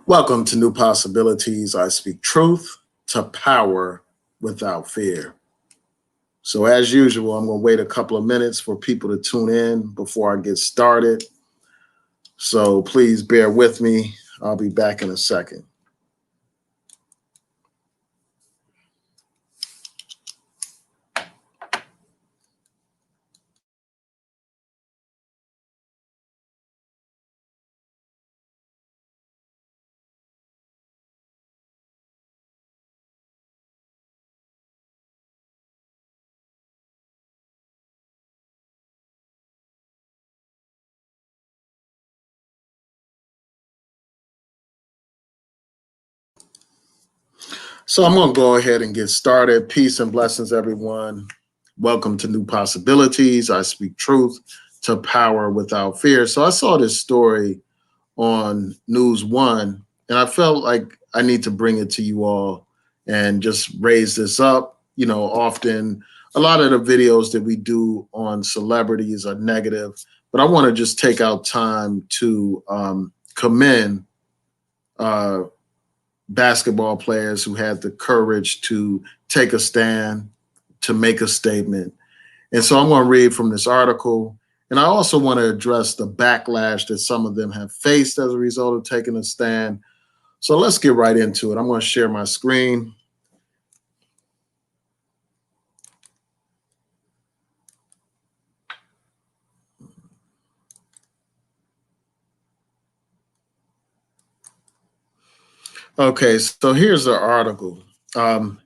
Welcome to New Possibilities. I speak truth to power without fear. So, as usual, I'm going to wait a couple of minutes for people to tune in before I get started. So, please bear with me. I'll be back in a second. So, I'm going to go ahead and get started. Peace and blessings, everyone. Welcome to New Possibilities. I speak truth to power without fear. So, I saw this story on News One, and I felt like I need to bring it to you all and just raise this up. Often a lot of the videos that we do on celebrities are negative, but I want to just take out time to commend uh, basketball players who had the courage to take a stand, to make a statement. And so I'm going to read from this article. And I also want to address the backlash that some of them have faced as a result of taking a stand. So let's get right into it. I'm going to share my screen. Okay, so here's the article. Um,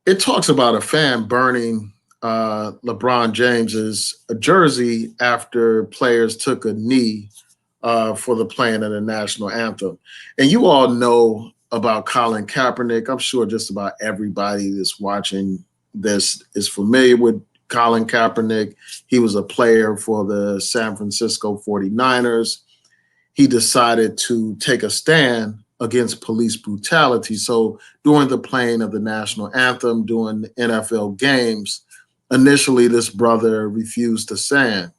it talks about a fan burning LeBron James's jersey after players took a knee for the playing of the national anthem. And you all know about Colin Kaepernick. I'm sure just about everybody that's watching this is familiar with Colin Kaepernick. He was a player for the San Francisco 49ers. He decided to take a stand against police brutality. So during the playing of the national anthem, during the NFL games, initially this brother refused to stand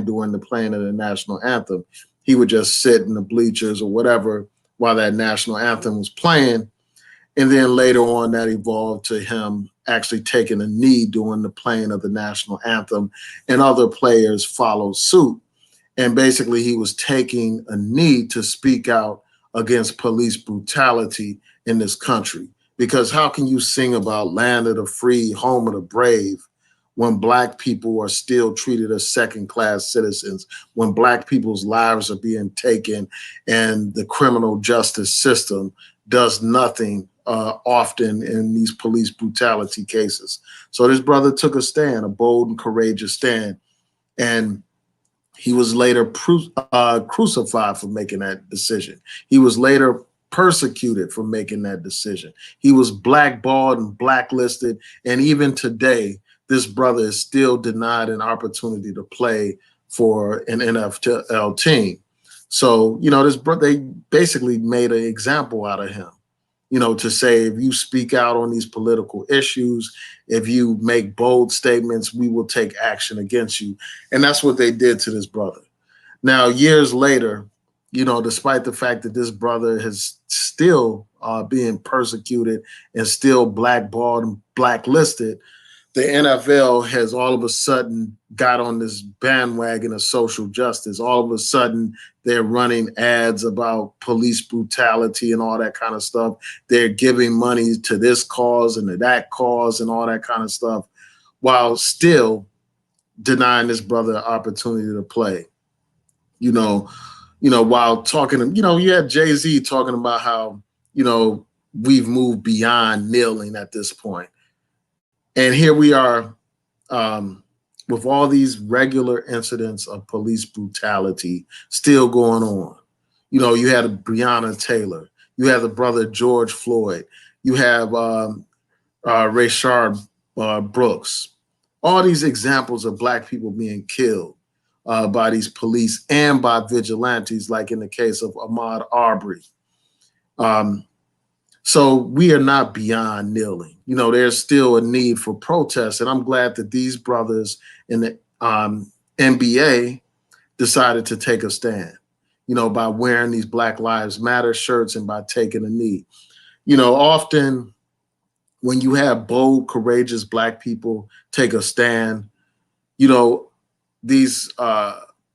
during the playing of the national anthem. He would just sit in the bleachers or whatever while that national anthem was playing. And then later on, that evolved to him actually taking a knee during the playing of the national anthem, and other players followed suit. And basically, he was taking a knee to speak out against police brutality in this country. Because how can you sing about land of the free, home of the brave, when Black people are still treated as second-class citizens, when Black people's lives are being taken, and the criminal justice system does nothing often in these police brutality cases? So this brother took a stand, a bold and courageous stand, and he was later crucified for making that decision. He was later persecuted for making that decision. He was blackballed and blacklisted. And even today, this brother is still denied an opportunity to play for an NFL team. So, this brother, they basically made an example out of him, to say, if you speak out on these political issues, if you make bold statements, we will take action against you. And that's what they did to this brother. Now, years later, despite the fact that this brother is still being persecuted and still blackballed and blacklisted, the NFL has all of a sudden got on this bandwagon of social justice. All of a sudden, they're running ads about police brutality and all that kind of stuff. They're giving money to this cause and to that cause and all that kind of stuff, while still denying this brother the opportunity to play. While talking, you had Jay-Z talking about how, we've moved beyond kneeling at this point. And here we are with all these regular incidents of police brutality still going on. You had Breonna Taylor. You have the brother George Floyd. You have Rayshard Brooks. All these examples of Black people being killed by these police and by vigilantes, like in the case of Ahmaud Arbery. So we are not beyond kneeling. There's still a need for protest. And I'm glad that these brothers in the NBA decided to take a stand. by wearing these Black Lives Matter shirts and by taking a knee. Often when you have bold, courageous Black people take a stand, you know, these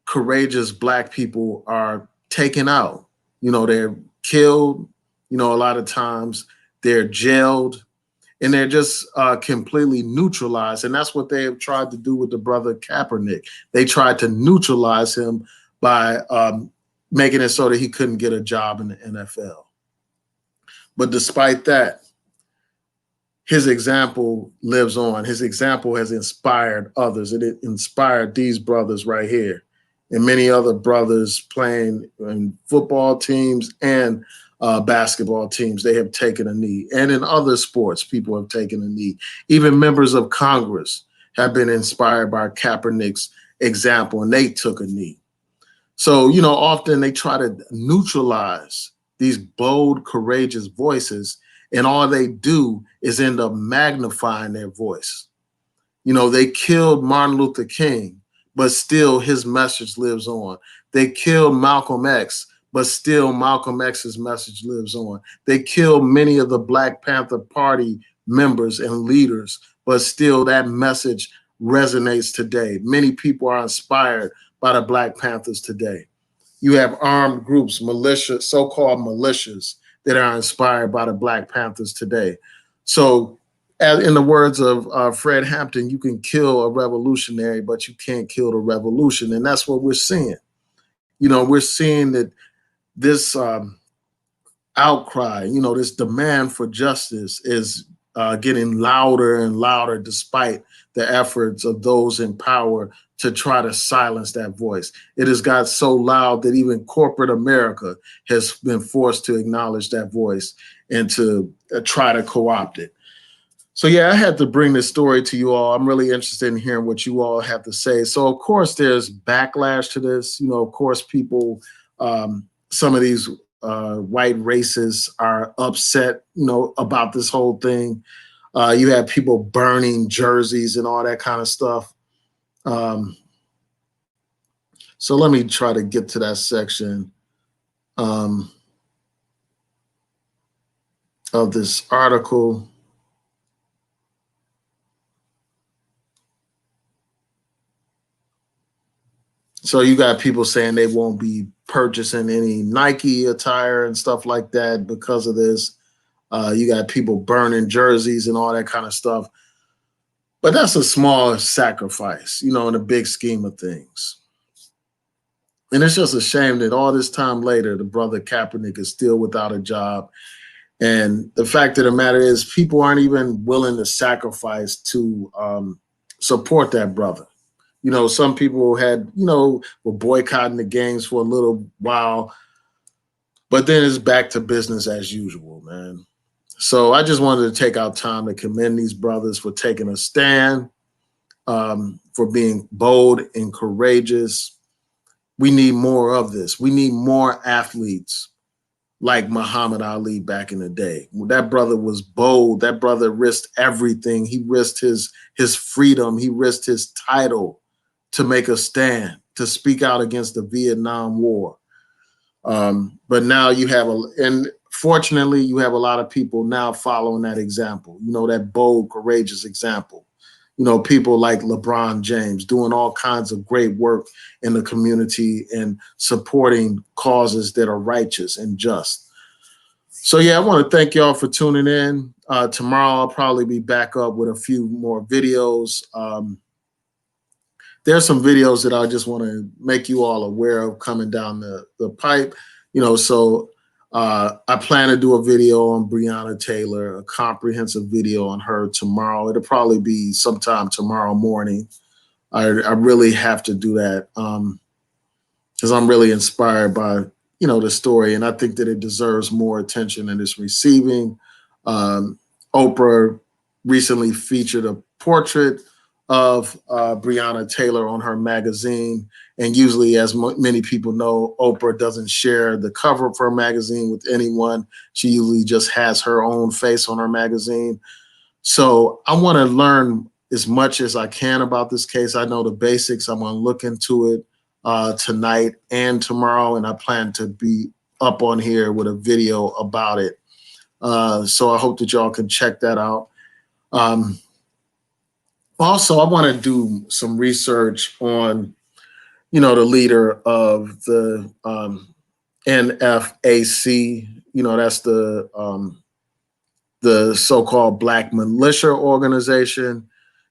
courageous Black people are taken out. They're killed. A lot of times they're jailed, and they're just completely neutralized. And that's what they have tried to do with the brother Kaepernick. They tried to neutralize him by making it so that he couldn't get a job in the NFL. But despite that, his example lives on. His example has inspired others. It inspired these brothers right here and many other brothers playing in football teams and basketball teams. They have taken a knee. And in other sports, people have taken a knee. Even members of Congress have been inspired by Kaepernick's example, and they took a knee. So, often they try to neutralize these bold, courageous voices, and all they do is end up magnifying their voice. They killed Martin Luther King, but still his message lives on. They killed Malcolm X, but still Malcolm X's message lives on. They killed many of the Black Panther Party members and leaders, but still that message resonates today. Many people are inspired by the Black Panthers today. You have armed groups, militia, so-called militias, that are inspired by the Black Panthers today. So, in the words of Fred Hampton, you can kill a revolutionary, but you can't kill the revolution. And that's what we're seeing. We're seeing that this outcry, this demand for justice is getting louder and louder despite the efforts of those in power to try to silence that voice. It has got so loud that even corporate America has been forced to acknowledge that voice and to try to co-opt it. So yeah, I had to bring this story to you all. I'm really interested in hearing what you all have to say. So of course there's backlash to this. Of course people, some of these white racists are upset, about this whole thing. You have people burning jerseys and all that kind of stuff. So let me try to get to that section of this article. So you got people saying they won't be purchasing any Nike attire and stuff like that because of this. You got people burning jerseys and all that kind of stuff. But that's a small sacrifice, in the big scheme of things. And it's just a shame that all this time later, the brother Kaepernick is still without a job. And the fact of the matter is people aren't even willing to sacrifice to support that brother. Some people were boycotting the games for a little while, but then it's back to business as usual, man. So I just wanted to take out time to commend these brothers for taking a stand, for being bold and courageous. We need more of this. We need more athletes like Muhammad Ali back in the day. That brother was bold. That brother risked everything. He risked his freedom. He risked his title to make a stand, to speak out against the Vietnam War. But now you have and fortunately, you have a lot of people now following that example, that bold, courageous example. People like LeBron James doing all kinds of great work in the community and supporting causes that are righteous and just. So yeah, I want to thank y'all for tuning in. Tomorrow I'll probably be back up with a few more videos. There's some videos that I just want to make you all aware of coming down the pipe, so I plan to do a video on Breonna Taylor, a comprehensive video on her tomorrow. It'll probably be sometime tomorrow morning. I really have to do that because I'm really inspired by, the story, and I think that it deserves more attention than it's receiving. Oprah recently featured a portrait of Breonna Taylor on her magazine. And usually, as many people know, Oprah doesn't share the cover of her magazine with anyone. She usually just has her own face on her magazine. So I want to learn as much as I can about this case. I know the basics. I'm going to look into it. tonight and tomorrow, and I plan to be up on here with a video about it. So I hope that y'all can check that out. Um, Also, I want to do some research on, the leader of the NFAC. That's the so-called Black Militia Organization.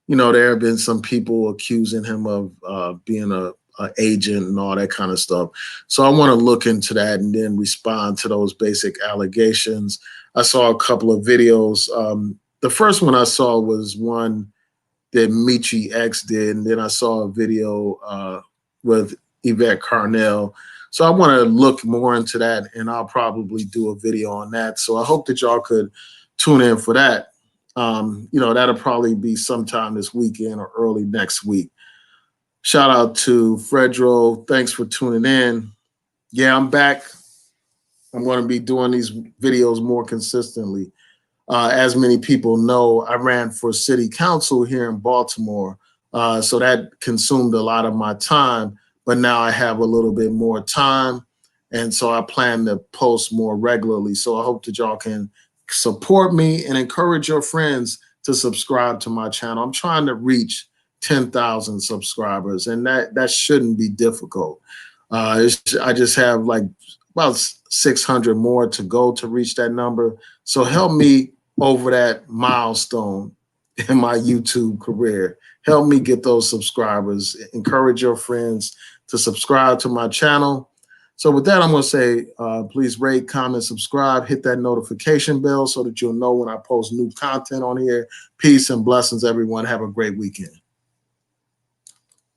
There have been some people accusing him of being a agent and all that kind of stuff. So I want to look into that and then respond to those basic allegations. I saw a couple of videos. The first one I saw was one that Michi X did, and then I saw a video with Yvette Carnell. So I want to look more into that, and I'll probably do a video on that. So I hope that y'all could tune in for that. That'll probably be sometime this weekend or early next week. Shout out to Fredro. Thanks for tuning in. Yeah, I'm back. I'm going to be doing these videos more consistently. As many people know, I ran for city council here in Baltimore. So that consumed a lot of my time, but now I have a little bit more time. And so I plan to post more regularly. So I hope that y'all can support me and encourage your friends to subscribe to my channel. I'm trying to reach 10,000 subscribers, and that shouldn't be difficult. I just have like about 600 more to go to reach that number. So help me over that milestone in my YouTube career. Help me get those subscribers. Encourage your friends to subscribe to my channel. So with that, I'm going to say, please rate, comment, subscribe, hit that notification bell so that you'll know when I post new content on here. Peace and blessings, everyone. Have a great weekend.